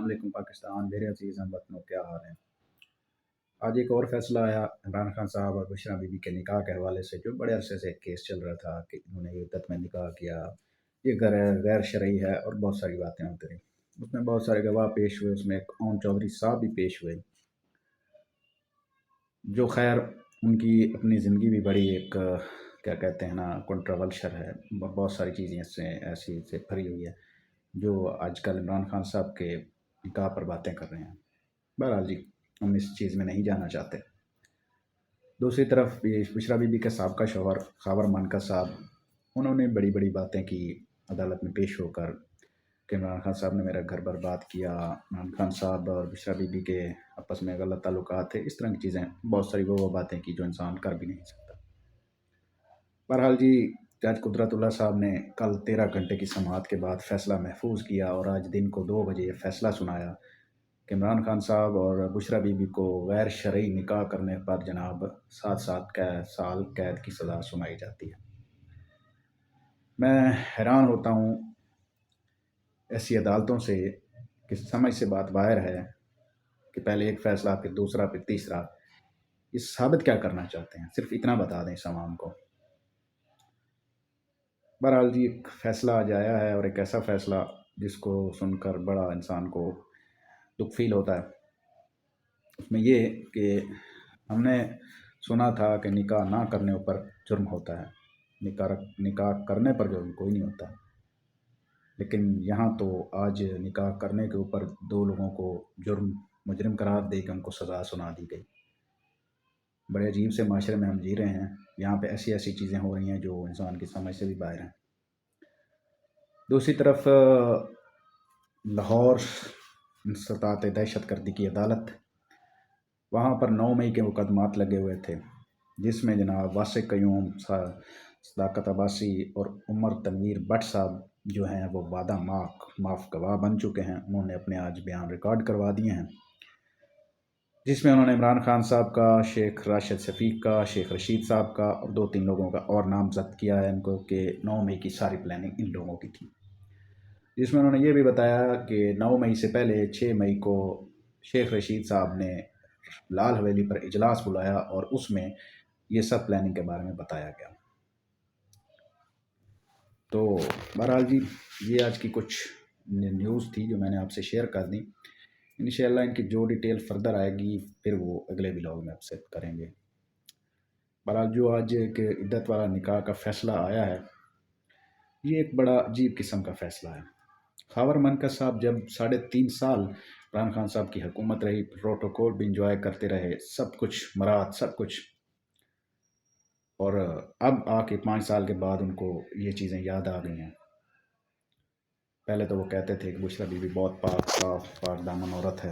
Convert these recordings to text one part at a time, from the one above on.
अस्सलाम वालेकुम पाकिस्तान, मेरे अज़ीज़ हमवतनों क्या हाल है। आज एक और फैसला आया इमरान खान साहब और बुशरा बीबी के निकाह के हवाले से, जो बड़े अरसे से एक केस चल रहा था कि इन्होंने इद्दत में निकाह किया, ये गैर गैर शरई है और बहुत सारी बातें होती रही। उसमें बहुत सारे गवाह पेश हुए, उसमें एक ओम चौधरी साहब भी पेश हुए, जो खैर उनकी अपनी ज़िंदगी भी बड़ी एक क्या कहते हैं ना कंट्रोवर्शियल है। बहुत सारी चीज़ें इससे ऐसी से भरी हुई है जो आजकल इमरान खान साहब के निकाह पर बातें कर रहे हैं। बहरहाल जी, हम इस चीज़ में नहीं जाना चाहते। दूसरी तरफ ये बुशरा बीबी के साबका शौहर खावर मानका साहब, उन्होंने बड़ी बड़ी बातें की अदालत में पेश होकर कि इमरान खान साहब ने मेरा घर बर्बाद किया, इमरान खान साहब और बुशरा बीबी के आपस में गलत ताल्लुकात थे, इस तरह की चीज़ें बहुत सारी वो बातें की जो इंसान कर भी नहीं सकता। बहरहाल जी, जज कुदरतुल्लाह साहब ने कल 13 घंटे की समाअत के बाद फ़ैसला महफूज किया और आज दिन को 2 बजे ये फ़ैसला सुनाया कि इमरान खान साहब और बुशरा बीबी को गैर शरई निकाह करने पर जनाब 7 साल कैद की सज़ा सुनाई जाती है। मैं हैरान होता हूँ ऐसी अदालतों से कि समझ से बात बाहर है कि पहले एक फ़ैसला फिर दूसरा फिर तीसरा। ये साबित क्या करना चाहते हैं, सिर्फ इतना बता दें इस अवाम को। बहरहाल जी, एक फ़ैसला आज आया है और एक ऐसा फ़ैसला जिसको सुनकर बड़ा इंसान को दुख फील होता है। उसमें ये कि हमने सुना था कि निकाह ना करने पर जुर्म होता है, निकाह करने पर जुर्म कोई नहीं होता। लेकिन यहाँ तो आज निकाह करने के ऊपर 2 लोगों को मुजरिम करार दे के उनको सज़ा सुना दी गई। बड़े अजीब से माशरे में हम जी रहे हैं, यहाँ पे ऐसी ऐसी चीज़ें हो रही हैं जो इंसान की समझ से भी बाहर हैं। दूसरी तरफ लाहौर इंसदात दहशत गर्दी की अदालत, वहाँ पर 9 मई के मुकदमात लगे हुए थे, जिसमें जनाब वासिक क़य्यूम, सदाकत अब्बासी और उमर तनवीर भट्ट साहब जो हैं वो वादा माफ़ गवाह बन चुके हैं। उन्होंने अपने आज बयान रिकॉर्ड करवा दिए हैं, जिसमें उन्होंने इमरान खान साहब का, शेख राशिद शफीक का, शेख रशीद साहब का और 2-3 लोगों का और नामज़द किया है इनको कि 9 मई की सारी प्लानिंग इन लोगों की थी। जिसमें उन्होंने ये भी बताया कि 9 मई से पहले 6 मई को शेख रशीद साहब ने लाल हवेली पर इजलास बुलाया और उसमें ये सब प्लानिंग के बारे में बताया गया। तो बहरहाल जी, ये आज की कुछ न्यूज़ थी जो मैंने आपसे शेयर कर दी। इंशाअल्लाह इनकी जो डिटेल फर्दर आएगी फिर वो अगले व्लॉग में आपसे करेंगे। बहरहाल जो आज एक इद्दत वाला निकाह का फ़ैसला आया है, ये एक बड़ा अजीब किस्म का फ़ैसला है। खावर मनका साहब जब 3.5 साल इमरान खान साहब की हुकूमत रही, प्रोटोकॉल भी इंजॉय करते रहे, सब कुछ मराद सब कुछ, और अब आके 5 साल के बाद उनको ये चीज़ें याद आ गई हैं। पहले तो वो कहते थे कि बुशरा बीबी बहुत पाक साफ पाक दामन औरत है,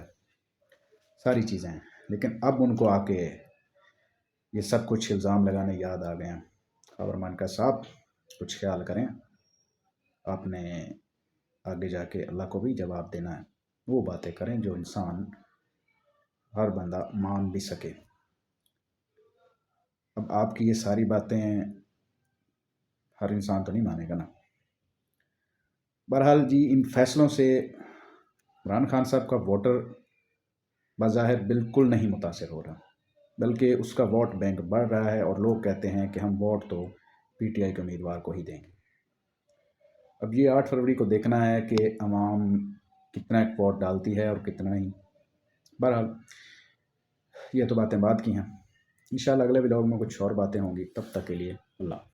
सारी चीज़ें हैं, लेकिन अब उनको आके ये सब कुछ इल्ज़ाम लगाने याद आ गए हैं। खावर मनका साहब कुछ ख्याल करें, आपने आगे जाके अल्लाह को भी जवाब देना है। वो बातें करें जो इंसान हर बंदा मान भी सके। अब आपकी ये सारी बातें हर इंसान तो नहीं मानेगा ना। बहरहाल जी, इन फैसलों से इमरान खान साहब का वोटर बज़ाहिर बिल्कुल नहीं मुतासिर हो रहा, बल्कि उसका वोट बैंक बढ़ रहा है और लोग कहते हैं कि हम वोट तो पीटीआई के उम्मीदवार को ही देंगे। अब ये 8 फरवरी को देखना है कि अवाम कितना वोट डालती है और कितना नहीं। बहरहाल ये तो बातें बात की हैं। इंशाल्लाह अगले व्लॉग में कुछ और बातें होंगी, तब तक के लिए अल्लाह।